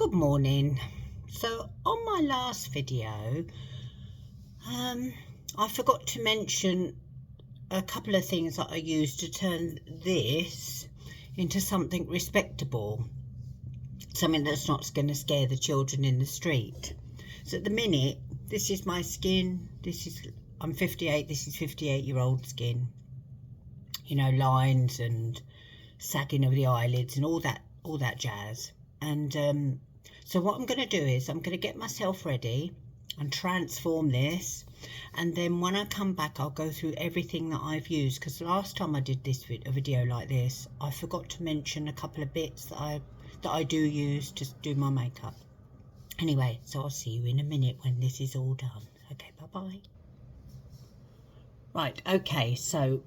Good morning. So on my last video, I forgot to mention a couple of things that I used to turn this into something respectable, something that's not going to scare the children in the street. So at the minute, this is my skin. I'm 58. This is 58-year-old skin. You know, lines and sagging of the eyelids and all that jazz. And so what I'm going to do is I'm going to get myself ready and transform this, and then when I come back I'll go through everything that I've used, because the last time I did a video like this I forgot to mention a couple of bits that I do use to do my makeup. Anyway, so I'll see you in a minute when this is all done. Okay, bye-bye. Right, okay, so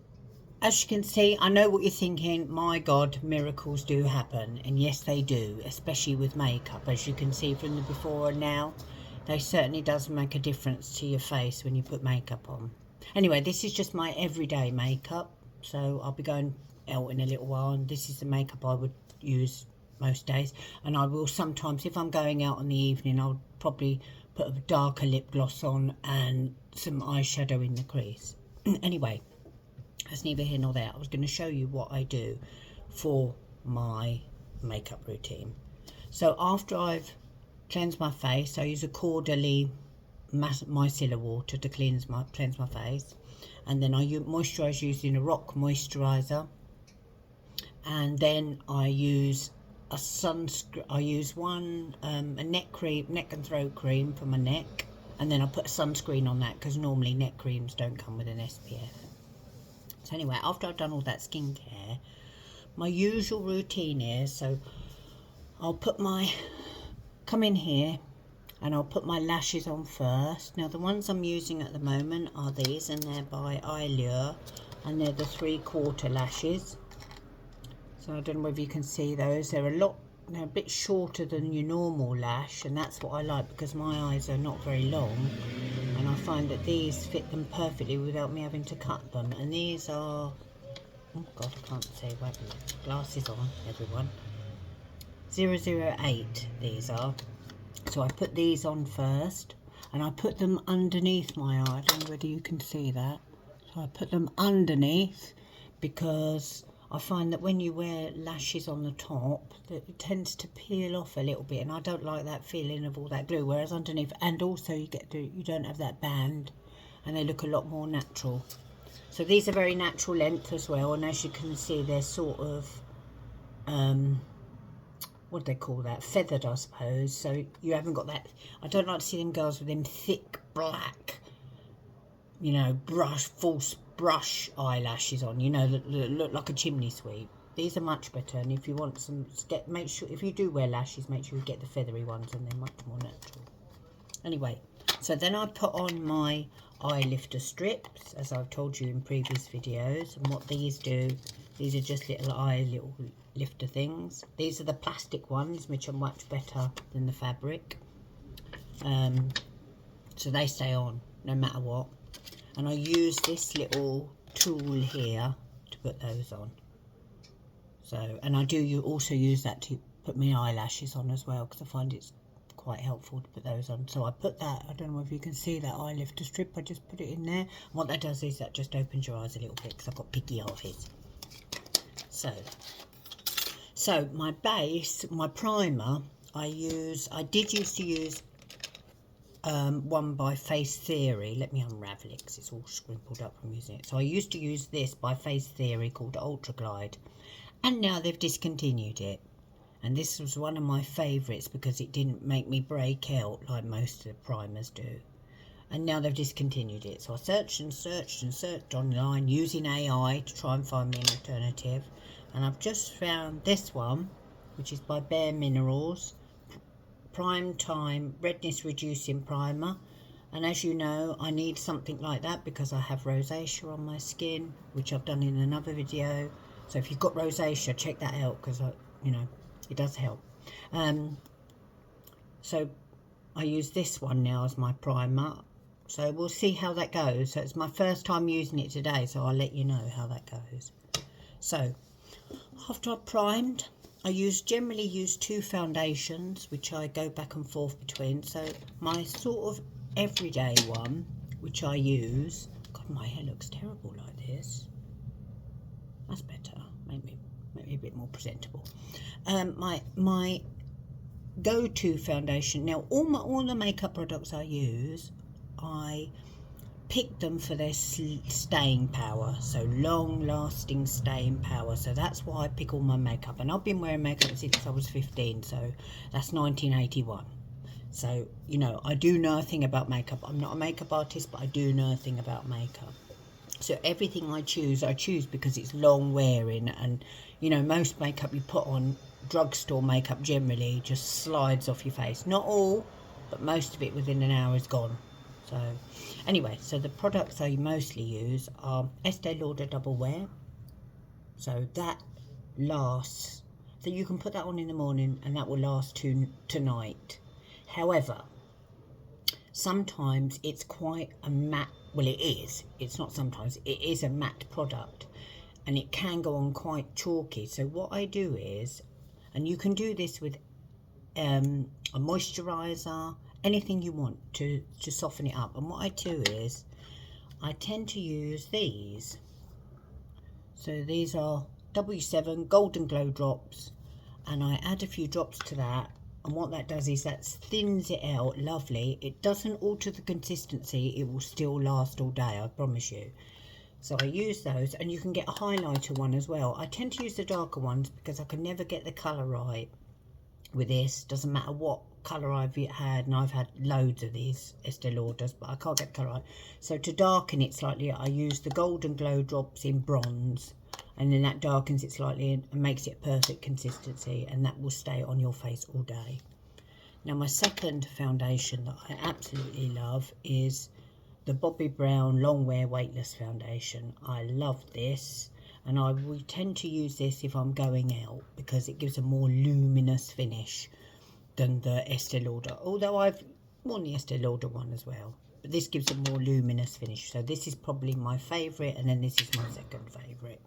as you can see, I know what you're thinking. My God, miracles do happen. And yes, they do, especially with makeup. As you can see from the before and now, they certainly does make a difference to your face when you put makeup on. Anyway, this is just my everyday makeup. So I'll be going out in a little while, and this is the makeup I would use most days. And I will sometimes, if I'm going out in the evening, I'll probably put a darker lip gloss on and some eyeshadow in the crease. Anyway, that's neither here nor there. I was going to show you what I do for my makeup routine. So after I've cleansed my face, I use a Caudalie micellar water to cleanse my face, and then I moisturise using a rock moisturiser, and then I use a sunscreen. I use a neck and throat cream for my neck, and then I put a sunscreen on that because normally neck creams don't come with an SPF. So anyway, after I've done all that skincare, my usual routine is, so I'll come in here and I'll put my lashes on first. Now the ones I'm using at the moment are these, and they're by Allure, and they're the 3/4 lashes. So I don't know whether you can see those. They're a bit shorter than your normal lash, and that's what I like because my eyes are not very long, and I find that these fit them perfectly without me having to cut them. And these are, oh God, I can't say what, glasses on everyone, 008 these are. So I put these on first, and I put them underneath my eye. I don't know whether you can see that. So I put them underneath because I find that when you wear lashes on the top, that it tends to peel off a little bit, and I don't like that feeling of all that glue. Whereas underneath, and also you don't have that band, and they look a lot more natural. So these are very natural length as well, and as you can see, they're sort of what do they call that? Feathered, I suppose. So you haven't got that. I don't like to see them girls with them thick black, you know, false brush eyelashes on, you know, that look like a chimney sweep. These are much better, and if you want some, make sure, if you do wear lashes, make sure you get the feathery ones, and they're much more natural. Anyway, so then I put on my eye lifter strips, as I've told you in previous videos, and what these do, these are just little lifter things. These are the plastic ones, which are much better than the fabric, so they stay on no matter what. And I use this little tool here to put those on. So, and I do also use that to put my eyelashes on as well, because I find it's quite helpful to put those on. So I put that, I don't know if you can see that eye lifter strip, I just put it in there. And what that does is that just opens your eyes a little bit, because I've got picky eyes. So my base, my primer, I did used to use one by Face Theory. Let me unravel it because it's all scrimpled up from using it. So I used to use this by Face Theory called Ultra Glide, and now they've discontinued it. And this was one of my favourites because it didn't make me break out like most of the primers do. And now they've discontinued it. So I searched and searched and searched online using AI to try and find me an alternative. And I've just found this one, which is by Bare Minerals, Prime Time Redness Reducing Primer. And as you know, I need something like that because I have rosacea on my skin, which I've done in another video. So if you've got rosacea, check that out, because you know, it does help. So I use this one now as my primer. So we'll see how that goes. So it's my first time using it today, so I'll let you know how that goes. So after I've primed, generally use two foundations, which I go back and forth between. So my sort of everyday one, which I use, God, my hair looks terrible like this. That's better. Make me a bit more presentable. My go-to foundation. Now, all the makeup products I use, I pick them for their staying power, so long-lasting staying power. So that's why I pick all my makeup, and I've been wearing makeup since I was 15, so that's 1981. So, you know, I do know a thing about makeup. I'm not a makeup artist, but I do know a thing about makeup. So everything I choose because it's long wearing, and you know, most makeup you put on, drugstore makeup generally, just slides off your face. Not all, but most of it within an hour is gone. So anyway, so the products I mostly use are Estee Lauder Double Wear. So that lasts, so you can put that on in the morning and that will last to night. However, sometimes it's quite a matte, well it is, it's not sometimes, it is a matte product and it can go on quite chalky. So what I do is, and you can do this with a moisturiser, anything you want to soften it up. And what I do is, I tend to use these. So these are W7 Golden Glow drops, and I add a few drops to that. And what that does is that thins it out lovely. It doesn't alter the consistency. It will still last all day, I promise you. So I use those, and you can get a highlighter one as well. I tend to use the darker ones because I can never get the colour right with this. Doesn't matter what colour I've had, and I've had loads of these Estee Lauders, but I can't get the colour right. So to darken it slightly, I use the Golden Glow drops in bronze, and then that darkens it slightly and makes it perfect consistency, and that will stay on your face all day. Now my second foundation that I absolutely love is the Bobbi Brown Long Wear Weightless Foundation. I love this, and I will tend to use this if I'm going out because it gives a more luminous finish than the Estee Lauder, although I've worn the Estee Lauder one as well, but this gives a more luminous finish. So this is probably my favourite, and then this is my second favourite.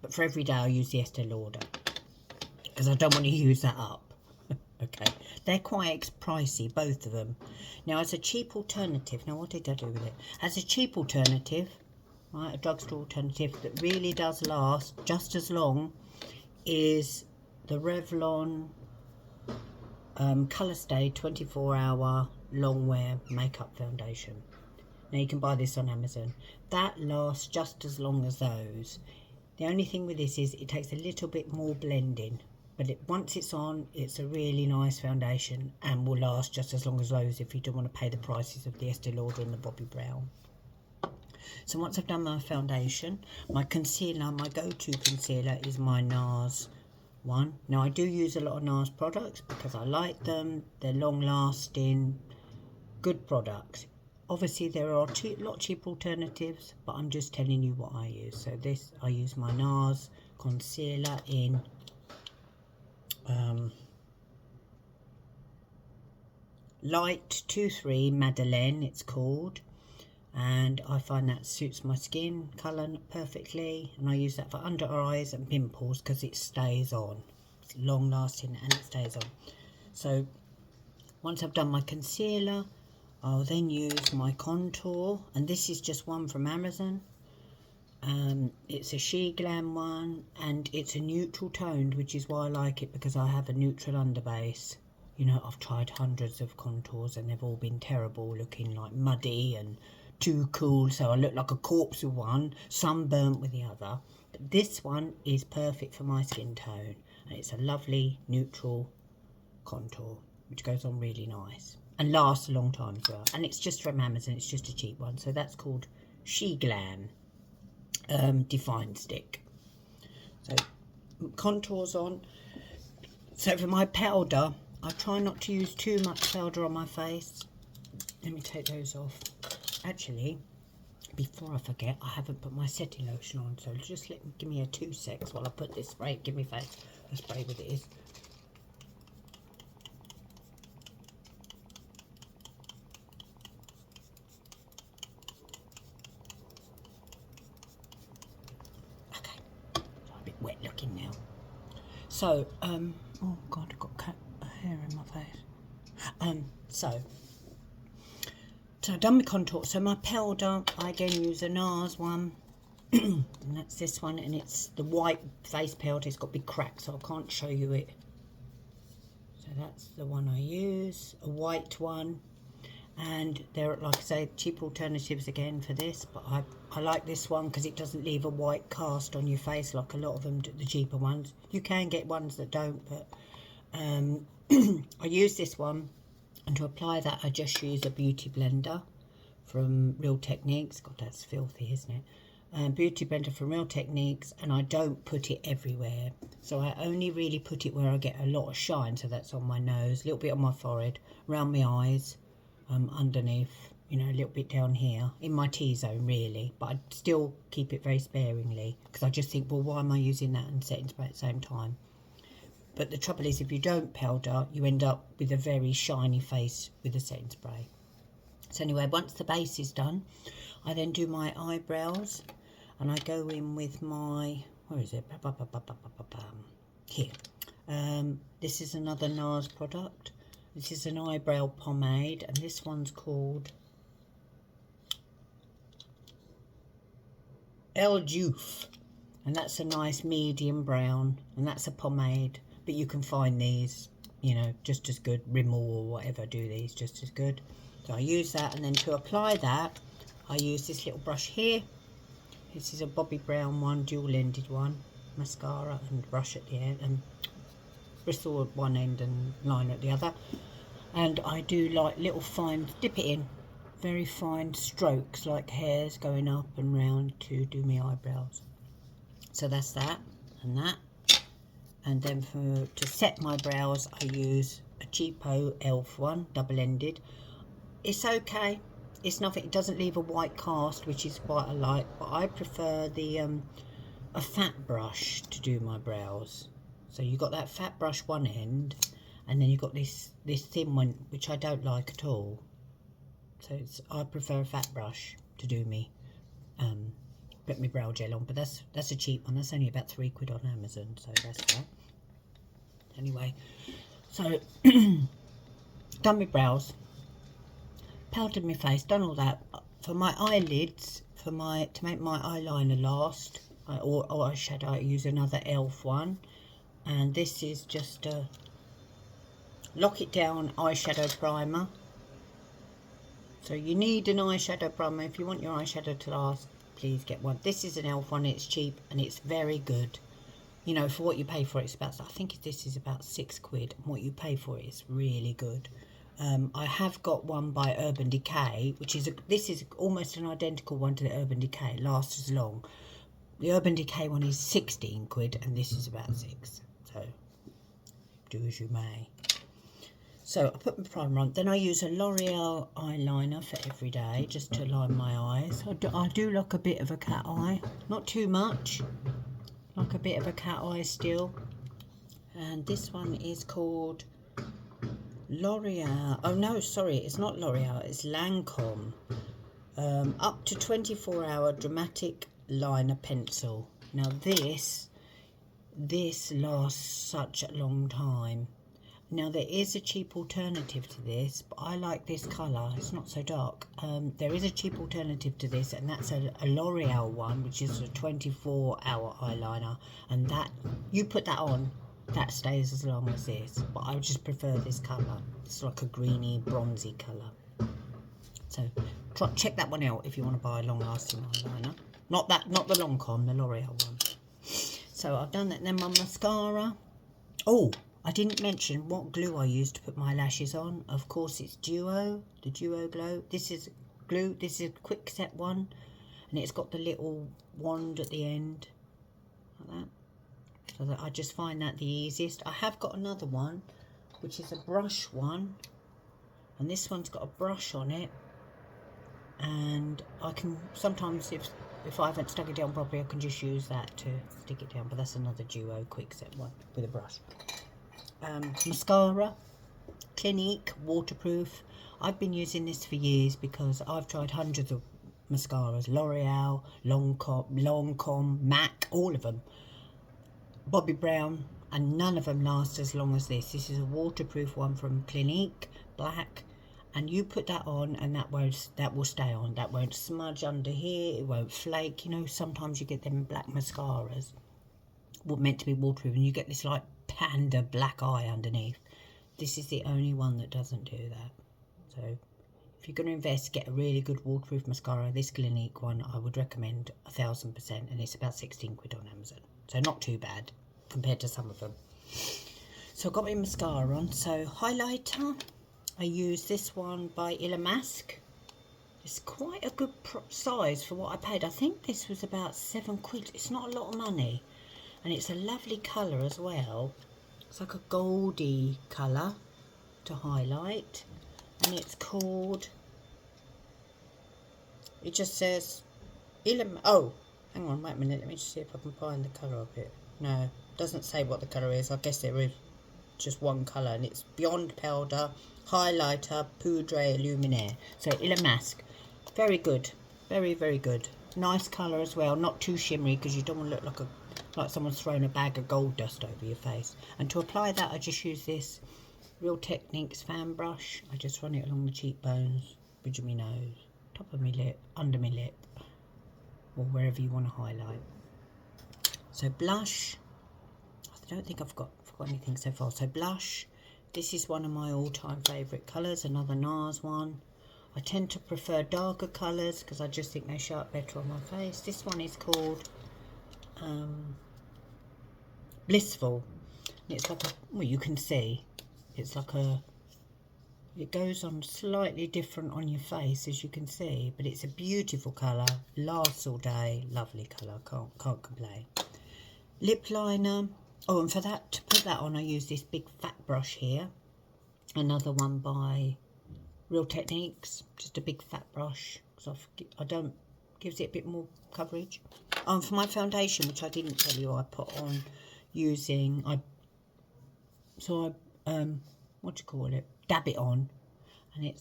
But for every day I use the Estee Lauder because I don't want to use that up. Okay, they're quite pricey, both of them. Now as a cheap alternative, now what did I do with it? As a cheap alternative, right, a drugstore alternative that really does last just as long, is the Revlon Colour Stay 24-hour long wear makeup foundation. Now you can buy this on Amazon. That lasts just as long as those. The only thing with this is it takes a little bit more blending, but once it's on, it's a really nice foundation and will last just as long as those if you don't want to pay the prices of the Estee Lauder and the Bobbi Brown. So once I've done my foundation, my concealer, my go-to concealer is my NARS one. Now I do use a lot of NARS products because I like them. They're long-lasting, good products. Obviously there are a lot cheaper alternatives, but I'm just telling you what I use. So this, I use my NARS concealer in Light 23 Madeleine, it's called, and I find that suits my skin colour perfectly, and I use that for under eyes and pimples because it stays on. It's long lasting and it stays on. So once I've done my concealer, I'll then use my contour, and this is just one from Amazon. It's a She Glam one, and it's a neutral toned, which is why I like it, because I have a neutral underbase. You know, I've tried hundreds of contours and they've all been terrible, looking like muddy and too cool, so I look like a corpse with one, sunburnt with the other. But this one is perfect for my skin tone, and it's a lovely neutral contour which goes on really nice and lasts a long time as well. And it's just from Amazon, it's just a cheap one. So that's called She Glam Define Stick. So contours on. So for my powder, I try not to use too much powder on my face. Let me take those off. Actually, before I forget, I haven't put my setting lotion on, so just give me a 2 secs while I put this spray. Give me face a spray with it. So, oh God, I've got cat hair in my face. So I've done my contour. So my powder, I again use a NARS one. And that's this one, and it's the white face powder. It's got big cracks, so I can't show you it. So that's the one I use, a white one. And there, like I say, cheap alternatives again for this, but I like this one because it doesn't leave a white cast on your face like a lot of them do, the cheaper ones. You can get ones that don't, but I use this one, and to apply that I just use a beauty blender from Real Techniques. God, that's filthy, isn't it? Beauty blender from Real Techniques, and I don't put it everywhere, so I only really put it where I get a lot of shine. So that's on my nose, a little bit on my forehead, around my eyes, underneath, you know, a little bit down here in my T-zone really, but I still keep it very sparingly because I just think, well, why am I using that and setting spray at the same time? But the trouble is, if you don't powder, you end up with a very shiny face with a setting spray. So anyway, once the base is done, I then do my eyebrows, and I go in with my, where is it? Here. This is another NARS product. This is an eyebrow pomade, and this one's called El Juf, and that's a nice medium brown, and that's a pomade, but you can find these, you know, just as good. Rimmel or whatever do these just as good. So I use that, and then to apply that, I use this little brush here. This is a Bobbi Brown one, dual-ended one, mascara and brush at the end, and bristle at one end and liner at the other. And I do like little fine, dip it in, very fine strokes like hairs going up and round to do my eyebrows. So that's that and that. And then to set my brows, I use a cheapo elf one, double-ended. It's okay. It's nothing. It doesn't leave a white cast, which is quite a like. But I prefer the a fat brush to do my brows. So you got that fat brush one end, and then you got this thin one, which I don't like at all. So I prefer a fat brush to do me put my brow gel on. But that's a cheap one. That's only about £3 on Amazon. So that's that. Anyway, so done my brows. Powdered my face, done all that. For my eyelids, to make my eyeliner last, or eyeshadow, I use another elf one, and this is just a Lock It Down eyeshadow primer. So you need an eyeshadow primer if you want your eyeshadow to last. Please get one. This is an elf one. It's cheap and it's very good. You know, for what you pay for it, it's about, I think this is about £6, and what you pay for it is really good. I have got one by Urban Decay, which is this is almost an identical one to the Urban Decay. It lasts as long. The Urban Decay one is £16, and this is about 6. So do as you may. So I put my primer on. Then I use a L'Oreal eyeliner for every day, just to line my eyes. I do like a bit of a cat eye, not too much. Like a bit of a cat eye still. And this one is called L'Oreal. Oh no, sorry, it's not L'Oreal, it's Lancome. Up to 24-hour dramatic liner pencil. Now this lasts such a long time. Now there is a cheap alternative to this, but I like this colour. It's not so dark. There is a cheap alternative to this, and that's a L'Oreal one, which is a 24-hour eyeliner. And that, you put that on, that stays as long as this. But I just prefer this colour. It's like a greeny, bronzy colour. So check that one out if you want to buy a long-lasting eyeliner. Not the Lancome, the L'Oreal one. So I've done that. And then my mascara. Oh, I didn't mention what glue I use to put my lashes on. Of course, it's Duo, the Duo Glow. This is glue. This is a quick set one, and it's got the little wand at the end, like that. So that I just find that the easiest. I have got another one, which is a brush one, and this one's got a brush on it. And I can sometimes, if I haven't stuck it down properly, I can just use that to stick it down. But that's another Duo quick set one with a brush. Mascara, Clinique, waterproof. I've been using this for years because I've tried hundreds of mascaras. L'Oreal, Lancome, MAC, all of them. Bobbi Brown, and none of them last as long as this. This is a waterproof one from Clinique, black, and you put that on and that will stay on. That won't smudge under here, it won't flake. You know, sometimes you get them black mascaras meant to be waterproof and you get this like panda black eye underneath. This is the only one that doesn't do that. So if you're going to invest, get a really good waterproof mascara. This Clinique one I would recommend 1000%, and it's about 16 quid on Amazon, so not too bad compared to some of them. So I've got my mascara on. So highlighter, I use this one by Mask. It's quite a good size for what I paid. I think this was about 7 quid. It's not a lot of money, and it's a lovely colour as well. It's like a goldy colour to highlight, and it's called, it just says oh, hang on, wait a minute, let me just see if I can find the colour of it. No, it doesn't say what the colour is. I guess there is just one colour, and it's Beyond Powder Highlighter Poudre Luminaire. So Mask, very good, very, very good. Nice colour as well, not too shimmery because you don't want to look like someone's thrown a bag of gold dust over your face. And to apply that, I just use this Real Techniques fan brush. I just run it along the cheekbones, bridge of my nose, top of my lip, under my lip, or wherever you want to highlight. So blush, I don't think I've forgot anything so far. So blush, this is one of my all-time favourite colours, another NARS one. I tend to prefer darker colours because I just think they show up better on my face. This one is called Blissful. It's like well, you can see it's like it goes on slightly different on your face, as you can see, but it's a beautiful colour, lasts all day, lovely colour, can't complain. Lip liner, oh, and for that, to put that on, I use this big fat brush here, another one by Real Techniques, just a big fat brush, because I don't, gives it a bit more coverage. For my foundation, which I didn't tell you, I put on using, what do you call it, dab it on, and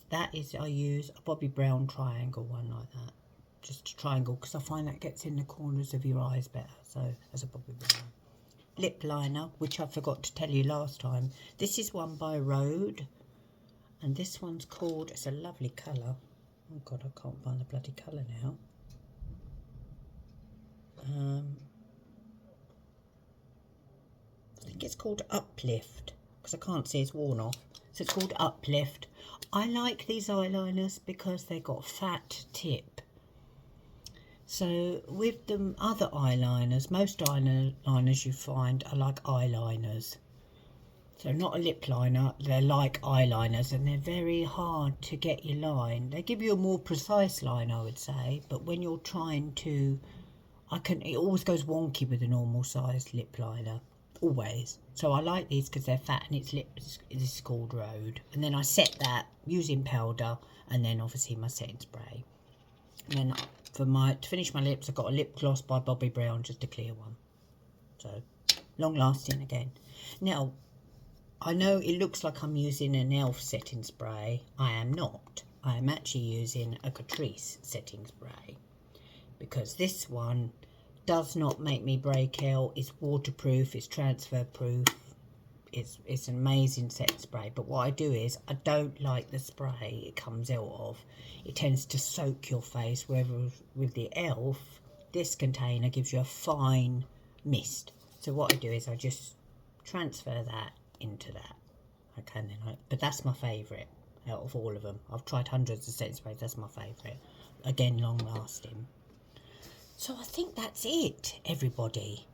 I use a Bobbi Brown triangle one like that, just a triangle, because I find that gets in the corners of your eyes better, so as a Bobbi Brown. Lip liner, which I forgot to tell you last time, this is one by Rode, and this one's called, it's a lovely colour, oh god, I can't find the bloody colour now, I think it's called Uplift, because I can't see it's worn off. So it's called Uplift. I like these eyeliners because they got fat tip. So with the other eyeliners, most eyeliners you find are like eyeliners. So not a lip liner, they're like eyeliners, and they're very hard to get your line. They give you a more precise line, I would say, but when you're trying to, it always goes wonky with a normal sized lip liner. Always. So I like these because they're fat, and this is called Rode. And then I set that using powder, and then obviously my setting spray. And then to finish my lips, I've got a lip gloss by Bobbi Brown, just a clear one. So long lasting again. Now I know it looks like I'm using an ELF setting spray. I am not. I am actually using a Catrice setting spray, because this one does not make me break out. It's waterproof, it's transfer proof, it's an amazing setting spray. But what I do is, I don't like the spray it comes out of. It tends to soak your face, whereas with the ELF, this container gives you a fine mist. So what I do is I just transfer that into that. Okay, and then but that's my favourite out of all of them. I've tried hundreds of setting sprays, that's my favourite. Again, long lasting. So I think that's it, everybody.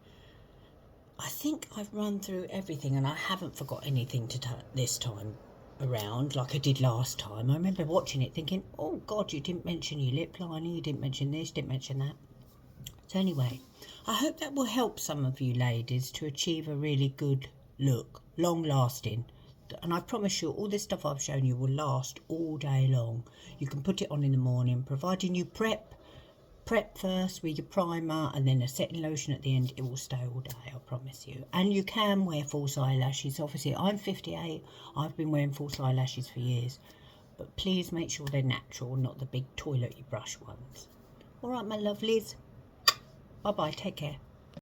I think I've run through everything, and I haven't forgot anything this time around like I did last time. I remember watching it thinking, oh God, you didn't mention your lip liner, you didn't mention this, didn't mention that. So anyway, I hope that will help some of you ladies to achieve a really good look, long lasting. And I promise you, all this stuff I've shown you will last all day long. You can put it on in the morning, providing you prep first with your primer and then a setting lotion at the end. It will stay all day, I promise you. And you can wear false eyelashes. Obviously, I'm 58. I've been wearing false eyelashes for years. But please make sure they're natural, not the big toilet you brush ones. All right, my lovelies. Bye-bye. Take care.